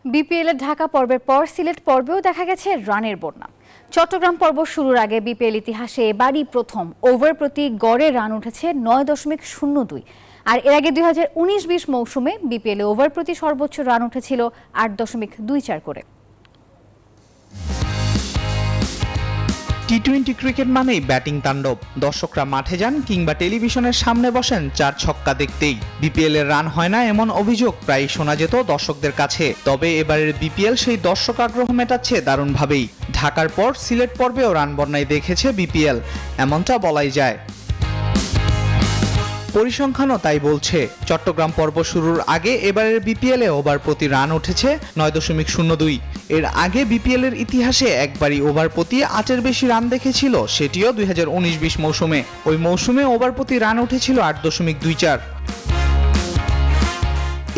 BPL এর ঢাকা পর্বের পর সিলেট পর্বেও দেখা গেছে রানের বন্যা। চট্টগ্রাম পর্ব শুরুর আগে বিপিএল ইতিহাসে এবারই প্রথম ওভার প্রতি গড়ে রান উঠেছে 9.02। আর এর আগে 2019-20 মৌসুমে বিপিএল এ ওভার প্রতি সর্বোচ্চ রান উঠেছিল 8.24 করে। টি-20 ক্রিকেট মানেই ব্যাটিং তাণ্ডব। দর্শকরা মাঠে যান কিংবা টেলিভিশনের সামনে বসেন চার ছক্কা দেখতেই। বিপিএল এর রান হয় না এমন অভিযোগ প্রায় শোনা যেত দর্শকদের কাছে। তবে এবারের বিপিএল সেই দর্শক আগ্রহ মেটাচ্ছে দারুণভাবেই। ঢাকার পর সিলেট পর্বেও রান বন্যায় দেখেছে বিপিএল, এমনটা বলাই যায়। পরিসংখ্যানও তাই বলছে। চট্টগ্রাম পর্ব শুরুর আগে এবারের বিপিএল এ ওভার প্রতি রান উঠেছে 9.02। এর আগে বিপিএল এর ইতিহাসে একবারই ওভার প্রতি 8-এর বেশি রান দেখেছিল, সেটিও 2019-20 মৌসুমে। ওই মৌসুমে ওভার প্রতি রান উঠেছিল 8.24।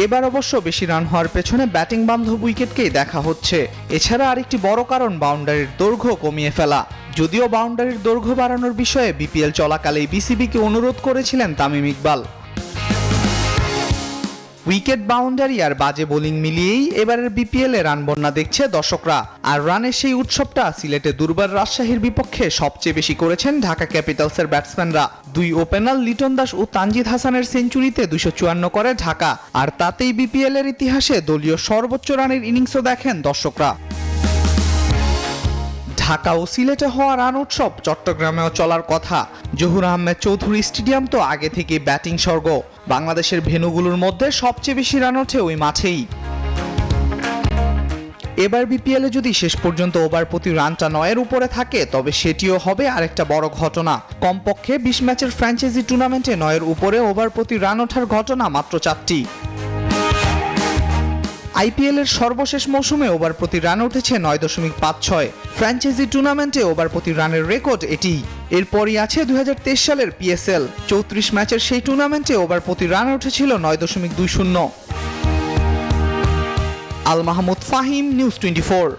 এবার অবশ্য বেশি রান হওয়ার পেছনে ব্যাটিং বান্ধব উইকেটকেই দেখা হচ্ছে। এছাড়া আরেকটি বড় কারণ বাউন্ডারির দৈর্ঘ্য কমিয়ে ফেলা। যদিও বাউন্ডারির দৈর্ঘ্য বাড়ানোর বিষয়ে বিপিএল চলাকালেই বিসিবিকে অনুরোধ করেছিলেন তামিম ইকবাল। উইকেট, বাউন্ডারি আর বাজে বোলিং মিলিয়েই এবারের বিপিএল এ রান বন্যা দেখছে দর্শকরা। আর রানের সেই উৎসবটা সিলেটে দুর্বার রাজশাহীর বিপক্ষে সবচেয়ে বেশি করেছেন ঢাকা ক্যাপিটালসের ব্যাটসম্যানরা। দুই ওপেনার লিটন দাস ও তানজিদ হাসানের সেঞ্চুরিতে 254 করে ঢাকা। আর তাতেই বিপিএল এর ইতিহাসে দলীয় সর্বোচ্চ রানের ইনিংসও দেখেন দর্শকরা। ঢাকা ও সিলেটে হওয়া রান উৎসব চট্টগ্রামেও চলার কথা। জহুর আহমেদ চৌধুরী স্টেডিয়াম তো আগে থেকে ব্যাটিং স্বর্গ। বাংলাদেশের ভেন্যুগুলোর মধ্যে সবচেয়ে বেশি রান ওঠে ওই মাঠেই। এবার বিপিএল এ যদি শেষ পর্যন্ত ওভার প্রতি রানটা 9-এর উপরে থাকে, তবে সেটিও হবে আরেকটা বড় ঘটনা। কমপক্ষে 20 ম্যাচের ফ্র্যাঞ্চাইজি টুর্নামেন্টে 9-এর উপরে ওভার প্রতি রান ওঠার ঘটনা মাত্র 4টি। আইপিএল এর সর্বশেষ মৌসুমে ওভার প্রতি রান উঠেছে 9.56। ফ্র্যাঞ্চাইজি টুর্নামেন্টে ওভার প্রতি রানের রেকর্ড এটি। এরপরই আছে 2023 সালের পিএসএল। 34 ম্যাচের সেই টুর্নামেন্টে ওভার প্রতি রান উঠেছিল 9.20। আল মাহমুদ ফাহিম, নিউজ 24।